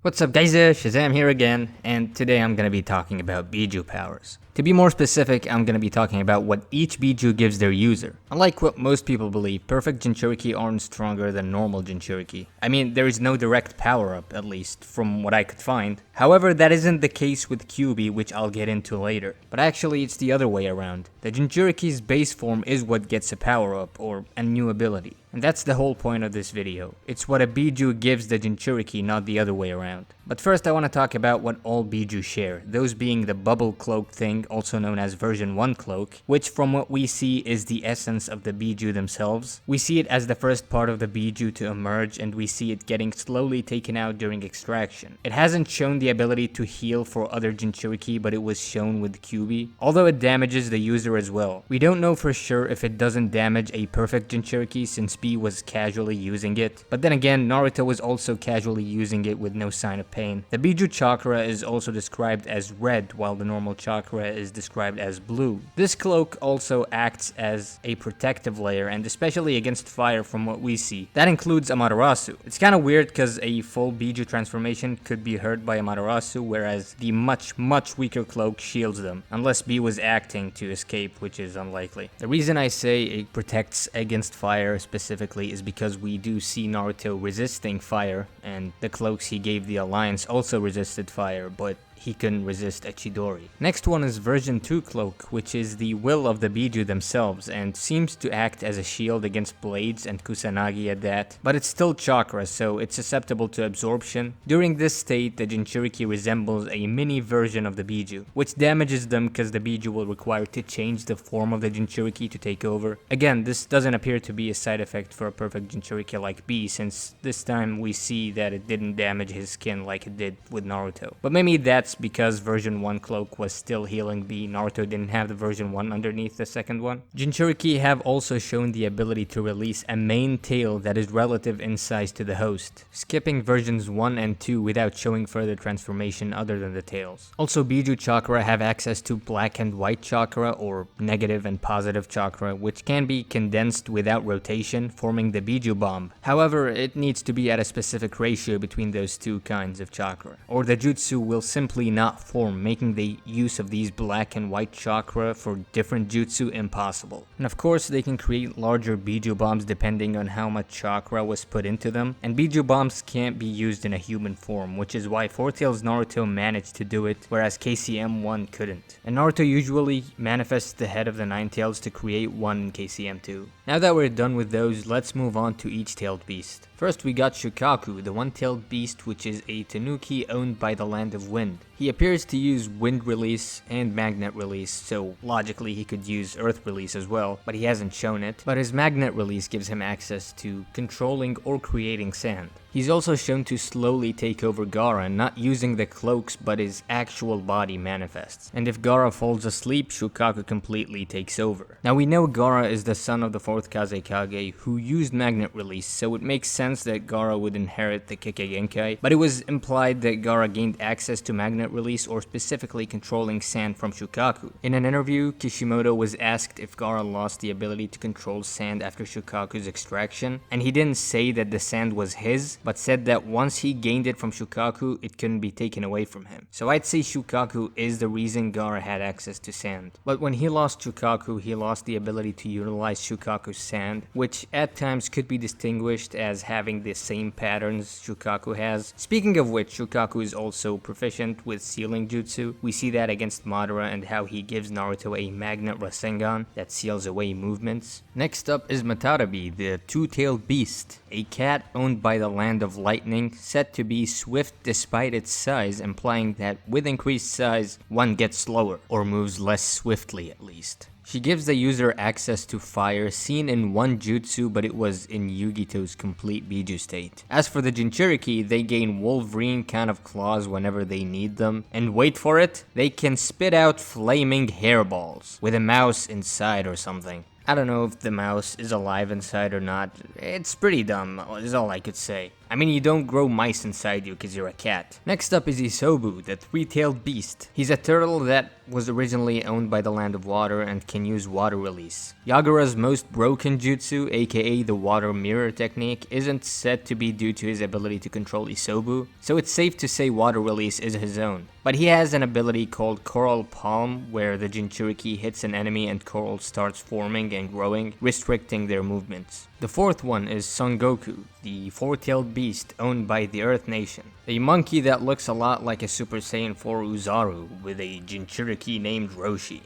What's up guys, Shazam here again, and today I'm gonna be talking about Bijuu powers. To be more specific, I'm gonna be talking about what each Bijuu gives their user. Unlike what most people believe, perfect Jinchuriki aren't stronger than normal Jinchuriki. I mean, there is no direct power up, at least, from what I could find. However, that isn't the case with Kyuubi, which I'll get into later. But actually, it's the other way around. The Jinchuriki's base form is what gets a power up, or a new ability. And that's the whole point of this video. It's what a Bijuu gives the Jinchuriki, not the other way around. But first I want to talk about what all Bijuu share, those being the bubble cloak thing, also known as version 1 cloak, which from what we see is the essence of the Bijuu themselves. We see it as the first part of the Bijuu to emerge, and we see it getting slowly taken out during extraction. It hasn't shown the ability to heal for other Jinchuriki, but it was shown with Kyuubi, although it damages the user as well. We don't know for sure if it doesn't damage a perfect Jinchuriki since B was casually using it, but then again Naruto was also casually using it with no sign of pain. The Bijuu chakra is also described as red, while the normal chakra is described as blue. This cloak also acts as a protective layer, and especially against fire from what we see. That includes Amaterasu. It's kinda weird cause a full Bijuu transformation could be hurt by Amaterasu, whereas the much weaker cloak shields them, unless B was acting to escape, which is unlikely. The reason I say it protects against fire specifically is because we do see Naruto resisting fire, and the cloaks he gave the Alliance also resisted fire, but he couldn't resist a Chidori. Next one is version 2 cloak, which is the will of the Bijuu themselves and seems to act as a shield against blades and Kusanagi at that, but it's still chakra, so it's susceptible to absorption. During this state, the Jinchuriki resembles a mini version of the Bijuu, which damages them because the Bijuu will require to change the form of the Jinchuriki to take over. Again, this doesn't appear to be a side effect for a perfect Jinchuriki like B, since this time we see that it didn't damage his skin like it did with Naruto. But maybe that's because version 1 cloak was still healing B. Naruto didn't have the version 1 underneath the second one. Jinchuriki have also shown the ability to release a main tail that is relative in size to the host, skipping versions 1 and 2 without showing further transformation other than the tails. Also, Bijuu chakra have access to black and white chakra, or negative and positive chakra, which can be condensed without rotation, forming the Bijuu bomb. However, it needs to be at a specific ratio between those two kinds of chakra, or the jutsu will simply not form, making the use of these black and white chakra for different jutsu impossible. And of course, they can create larger Bijuu bombs depending on how much chakra was put into them, and Bijuu bombs can't be used in a human form, which is why Four Tails Naruto managed to do it, whereas KCM1 couldn't. And Naruto usually manifests the head of the Nine Tails to create one in KCM2. Now that we're done with those, let's move on to each tailed beast. First we got Shikaku, the one-tailed beast, which is a tanuki owned by the Land of Wind. He appears to use wind release and magnet release, so logically he could use earth release as well, but he hasn't shown it. But his magnet release gives him access to controlling or creating sand. He's also shown to slowly take over Gaara, not using the cloaks but his actual body manifests. And if Gaara falls asleep, Shikaku completely takes over. Now we know Gaara is the son of the 4th Kazekage who used magnet release, so it makes sense that Gaara would inherit the Kekkei Genkai, but it was implied that Gaara gained access to magnet release or specifically controlling sand from Shikaku. In an interview, Kishimoto was asked if Gaara lost the ability to control sand after Shikaku's extraction, and he didn't say that the sand was his, but said that once he gained it from Shikaku, it couldn't be taken away from him. So I'd say Shikaku is the reason Gaara had access to sand. But when he lost Shikaku, he lost the ability to utilize Shukaku's sand, which at times could be distinguished as having the same patterns Shukaku has. Speaking of which, Shukaku is also proficient with sealing jutsu. We see that against Madara and how he gives Naruto a magnet Rasengan that seals away movements. Next up is Matata B, the two-tailed beast, a cat owned by the Land of Lightning, said to be swift despite its size, implying that with increased size, one gets slower, or moves less swiftly at least. She gives the user access to fire, seen in one jutsu, but it was in Yugito's complete Bijuu state. As for the Jinchuriki, they gain Wolverine kind of claws whenever they need them, and wait for it, they can spit out flaming hairballs, with a mouse inside or something. I don't know if the mouse is alive inside or not. It's pretty dumb, is all I could say. I mean, you don't grow mice inside you because you're a cat. Next up is Soboo, the three-tailed beast. He's a turtle that was originally owned by the Land of Water and can use water release. Yagura's most broken jutsu, aka the water mirror technique, isn't said to be due to his ability to control Soboo, so it's safe to say water release is his own. But he has an ability called Coral Palm, where the Jinchuriki hits an enemy and coral starts forming and growing, restricting their movements. The fourth one is Son Goku, the four-tailed beast owned by the Earth Nation. A monkey that looks a lot like a Super Saiyan 4 Uzaru with a Jinchuriki named Roshi.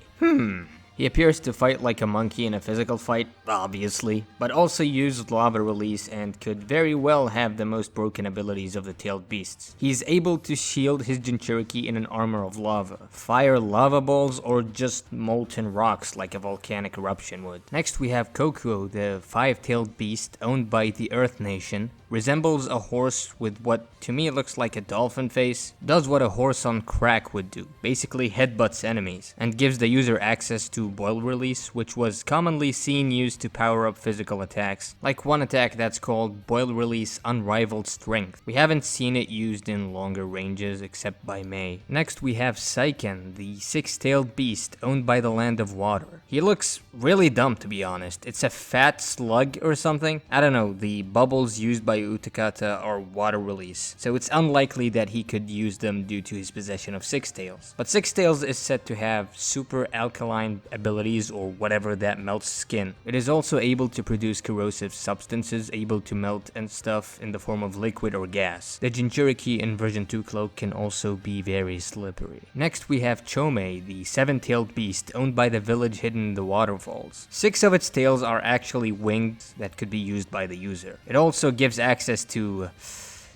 He appears to fight like a monkey in a physical fight, obviously, but also used lava release and could very well have the most broken abilities of the tailed beasts. He's able to shield his Jinchuriki in an armor of lava, fire lava balls, or just molten rocks like a volcanic eruption would. Next we have Koko, the five-tailed beast owned by the Earth Nation. Resembles a horse with what to me looks like a dolphin face, does what a horse on crack would do, basically headbutts enemies, and gives the user access to boil release, which was commonly seen used to power up physical attacks, like one attack that's called boil release unrivaled strength. We haven't seen it used in longer ranges except by May. Next we have Seiken, the six-tailed beast owned by the Land of Water. He looks really dumb, to be honest. It's a fat slug or something. I don't know, the bubbles used by Utakata are water release, so it's unlikely that he could use them due to his possession of Six Tails. But Six Tails is said to have super alkaline abilities or whatever that melts skin. It is also able to produce corrosive substances able to melt and stuff in the form of liquid or gas. The Jinchuriki in version 2 cloak can also be very slippery. Next we have Chomay, the seven-tailed beast owned by the village hidden in the waterfalls. 6 of its tails are actually wings that could be used by the user. It also gives access to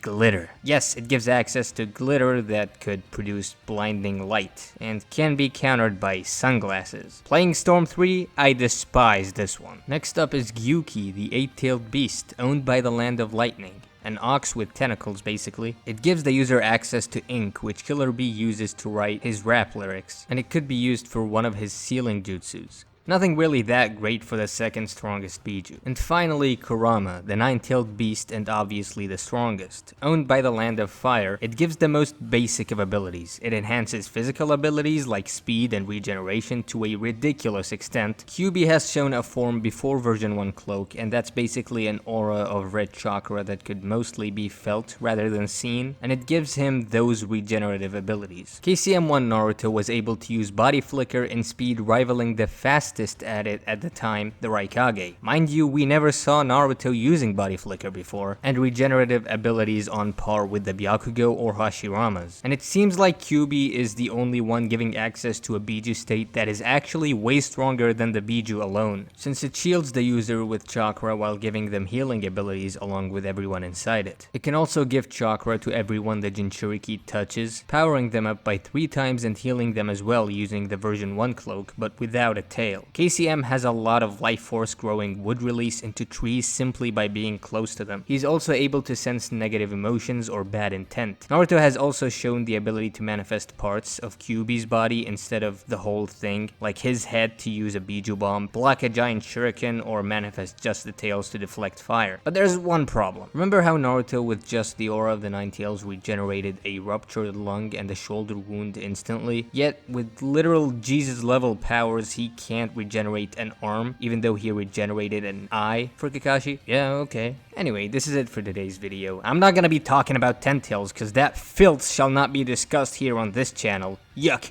glitter. Yes, it gives access to glitter that could produce blinding light and can be countered by sunglasses. Playing Storm 3, I despise this one. Next up is Gyuki, the eight-tailed beast owned by the Land of Lightning. An ox with tentacles, basically. It gives the user access to ink, which Killer Bee uses to write his rap lyrics, and it could be used for one of his sealing jutsus. Nothing really that great for the second strongest Bijuu. And finally, Kurama, the nine-tailed beast and obviously the strongest. Owned by the Land of Fire, it gives the most basic of abilities. It enhances physical abilities like speed and regeneration to a ridiculous extent. QB has shown a form before version 1 cloak, and that's basically an aura of red chakra that could mostly be felt rather than seen, and it gives him those regenerative abilities. KCM1 Naruto was able to use body flicker and speed rivaling the fastest at it at the time, the Raikage. Mind you, we never saw Naruto using body flicker before, and regenerative abilities on par with the Byakugo or Hashiramas. And it seems like QB is the only one giving access to a Bijuu state that is actually way stronger than the Bijuu alone, since it shields the user with chakra while giving them healing abilities along with everyone inside it. It can also give chakra to everyone the Jinchuriki touches, powering them up by 3 times and healing them as well using the version 1 cloak, but without a tail. KCM has a lot of life force growing wood release into trees simply by being close to them. He's also able to sense negative emotions or bad intent. Naruto has also shown the ability to manifest parts of QB's body instead of the whole thing, like his head to use a Bijuu bomb, block a giant shuriken, or manifest just the tails to deflect fire. But there's one problem. Remember how Naruto with just the aura of the nine tails regenerated a ruptured lung and a shoulder wound instantly? Yet with literal Jesus level powers he can't regenerate an arm, even though he regenerated an eye for Kakashi? Yeah, okay. Anyway, this is it for today's video. I'm not gonna be talking about Ten Tails, cause that filth shall not be discussed here on this channel. Yuck.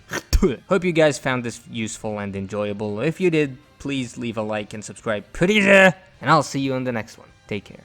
Hope you guys found this useful and enjoyable. If you did, please leave a like and subscribe, please, and I'll see you in the next one. Take care.